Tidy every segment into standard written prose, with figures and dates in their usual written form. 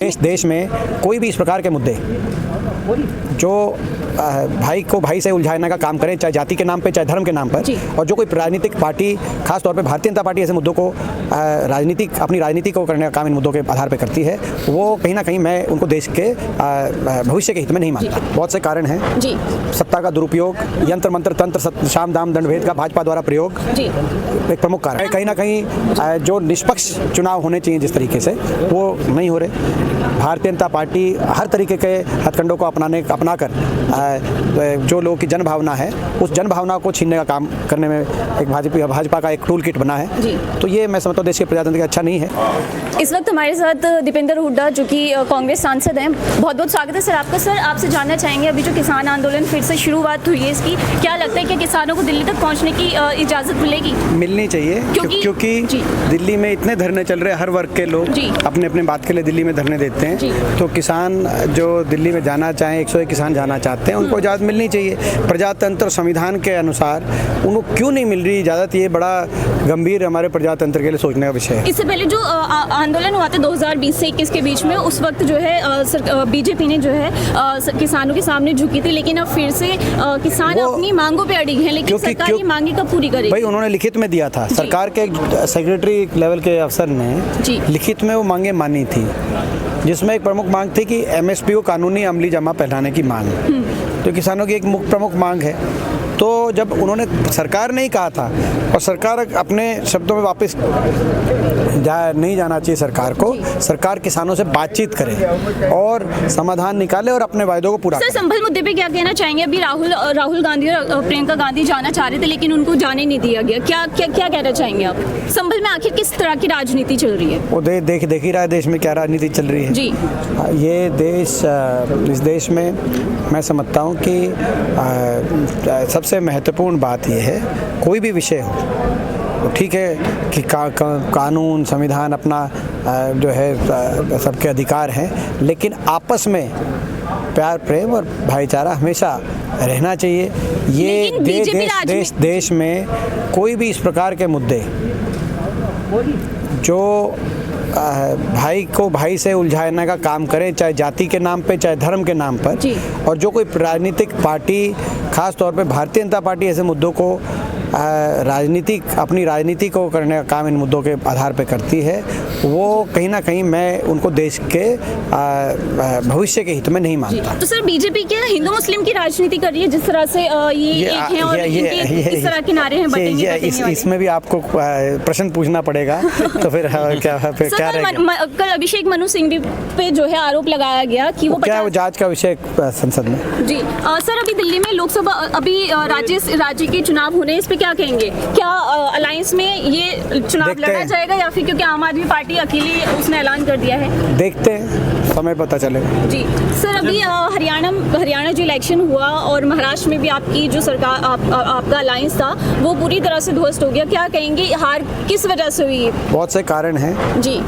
देश में कोई भी इस प्रकार के मुद्दे जो भाई को भाई से उलझाने का काम करें, चाहे जाति के नाम पे चाहे धर्म के नाम पर, और जो कोई राजनीतिक पार्टी खास तौर पे भारतीय जनता पार्टी ऐसे मुद्दों को अपनी राजनीति को करने का काम इन मुद्दों के आधार पे करती है, वो कहीं ना कहीं मैं उनको देश के भविष्य के हित में नहीं मानता। बहुत से कारण हैं जी। सत्ता का दुरुपयोग, यंत्र मंत्र तंत्र शाम दाम दंड भेद का भाजपा द्वारा प्रयोग एक प्रमुख कारण है। कहीं ना कहीं जो निष्पक्ष चुनाव होने चाहिए जिस तरीके से, वो नहीं हो रहे। भारतीय जनता पार्टी हर तरीके के हथकंडों को अपनाकर जो लोगों की जन भावना है, उस जन भावना को छीनने का काम करने में एक भाजपा का एक टूल किट बना है। तो ये मैं समझता हूँ देश के प्रजातंत्र के अच्छा नहीं है। इस वक्त हमारे साथ दीपेंद्र हुड्डा जो कि कांग्रेस सांसद हैं, बहुत बहुत स्वागत है सर आपका। सर आपसे जानना चाहेंगे, अभी जो किसान आंदोलन फिर से शुरुआत हुई है इसकी, क्या लगता है कि किसानों को दिल्ली तक पहुँचने की इजाज़त मिलेगी? मिलनी चाहिए, क्योंकि दिल्ली में इतने धरने चल रहे हैं, हर वर्ग के लोग अपने अपने बात के लिए दिल्ली में धरने देते हैं। तो किसान जो दिल्ली में जाना चाहें, 101 किसान जाना चाहते हैं, उनको इजाज़त मिलनी चाहिए। प्रजातंत्र संविधान के अनुसार उनको क्यों नहीं मिल रही इजाज़त, ये बड़ा गंभीर हमारे प्रजातंत्र के लिए सोचने का विषय है। इससे पहले जो आंदोलन हुआ था 2020 से 21 के बीच में, उस वक्त जो है बीजेपी ने जो है किसानों के सामने झुकी थी, लेकिन अब फिर से किसान अपनी मांगों पे अड़िग हैं, लेकिन सरकार ये मांगे कब पूरी करेगी? भाई उन्होंने लिखित में दिया था, सरकार के सेक्रेटरी लेवल के अफसर ने लिखित में वो मांगे मानी थी, जिसमें एक प्रमुख मांग थी कि एमएसपी को कानूनी अमली जमा पहनाने की मांग, तो किसानों की एक प्रमुख मांग है। तो जब उन्होंने, सरकार ने ही कहा था, और सरकार अपने शब्दों में वापस नहीं जाना चाहिए सरकार को, सरकार किसानों से बातचीत करे और समाधान निकाले और अपने वायदों को पूरा करे। संभल मुद्दे पे क्या कहना चाहेंगे? अभी राहुल गांधी और प्रियंका गांधी जाना चाह रहे थे, लेकिन उनको जाने नहीं दिया गया। क्या कहना चाहेंगे आप? संभल में आखिर किस तरह की राजनीति चल रही है? वो देख ही रहा है देश में क्या राजनीति चल रही है जी। ये इस देश में मैं समझता हूँ कि सबसे महत्वपूर्ण बात यह है, कोई भी विषय हो, तो ठीक है कि कानून संविधान अपना जो है सबके अधिकार हैं, लेकिन आपस में प्यार प्रेम और भाईचारा हमेशा रहना चाहिए। ये देश में कोई भी इस प्रकार के मुद्दे जो भाई को भाई से उलझाने का काम करें, चाहे जाति के नाम पे चाहे धर्म के नाम पर, और जो कोई राजनीतिक पार्टी खास तौर पे भारतीय जनता पार्टी ऐसे मुद्दों को अपनी राजनीति को करने का काम इन मुद्दों के आधार पे करती है, वो कहीं ना कहीं मैं उनको देश के भविष्य के हित में नहीं मानता। तो सर बीजेपी क्या हिंदू मुस्लिम की राजनीति कर रही है जिस तरह से ये एक है और इस तरह के नारे हैं बटेंगे? इसमें भी आपको प्रश्न पूछना पड़ेगा। तो फिर क्या कल अभिषेक मनु सिंह पे जो है आरोप लगाया गया कि वो जांच का विषय संसद में जी। सर अभी दिल्ली में लोकसभा, अभी राज्य के चुनाव होने, इस पे क्या कहेंगे? क्या अलायंस में ये चुनाव लड़ा जाएगा, या फिर क्योंकि आम आदमी पार्टी अकेली उसने ऐलान कर दिया है? देखते हैं, समय पता चलेगा जी। सर अभी हरियाणा जो इलेक्शन हुआ और महाराष्ट्र में भी आपकी जो सरकार आपका अलायंस था वो पूरी तरह से ध्वस्त हो गया, क्या कहेंगे? हार किस वजह से हुई? बहुत से कारण हैं जी।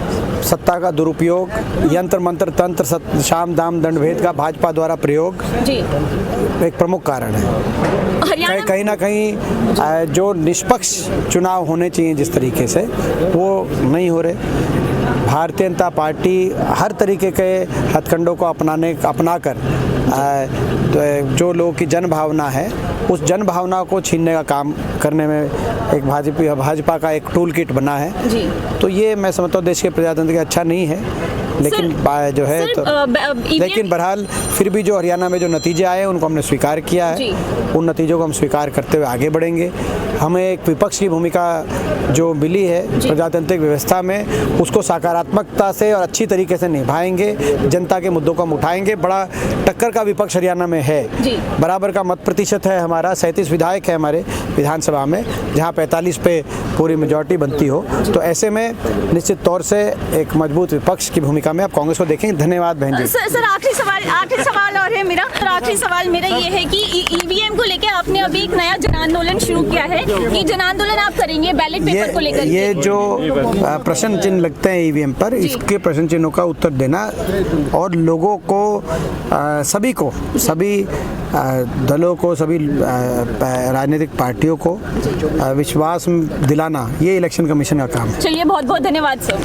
सत्ता का दुरुपयोग, यंत्र मंत्र तंत्र शाम दाम दंड भेद का भाजपा द्वारा प्रयोग जी एक प्रमुख कारण है। कहीं ना कहीं जो निष्पक्ष चुनाव होने चाहिए जिस तरीके से, वो नहीं हो रहे। भारतीय जनता पार्टी हर तरीके के हथकंडों को अपनाकर जो लोगों की जन भावना है, उस जन भावना को छीनने का काम करने में एक भाजपा का एक टूल किट बना है जी। तो ये मैं समझता हूँ देश के प्रजातंत्र के अच्छा नहीं है, लेकिन जो है लेकिन बहरहाल फिर भी जो हरियाणा में जो नतीजे आए उनको हमने स्वीकार किया है, उन नतीजों को हम स्वीकार करते हुए आगे बढ़ेंगे। हमें एक विपक्ष की भूमिका जो मिली है प्रजातांत्रिक व्यवस्था में, उसको सकारात्मकता से और अच्छी तरीके से निभाएंगे, जनता के मुद्दों को हम उठाएंगे। बड़ा टक्कर का विपक्ष हरियाणा में है, बराबर का मत प्रतिशत है हमारा, 37 विधायक है हमारे विधानसभा में, जहाँ 45 पे पूरी मेजॉरिटी बनती हो। तो ऐसे में निश्चित तौर से एक मजबूत विपक्ष की भूमिका में आप कांग्रेस को देखेंगे। धन्यवाद बहन जी। सर आखिरी सवाल और है मेरा, आखिरी सवाल मेरा ये है कि ईवीएम को लेकर आपने अभी एक नया जन आंदोलन शुरू किया है, कि जन आंदोलन आप करेंगे बैलेट पेपर को लेकर? ये जो प्रश्न चिन्ह लगते हैं ईवीएम पर, इसके प्रश्न चिन्हों का उत्तर देना और लोगों को सभी दलों को, सभी राजनीतिक पार्टियों को विश्वास दिलाना, ये इलेक्शन कमीशन का काम है। चलिए बहुत बहुत धन्यवाद सर।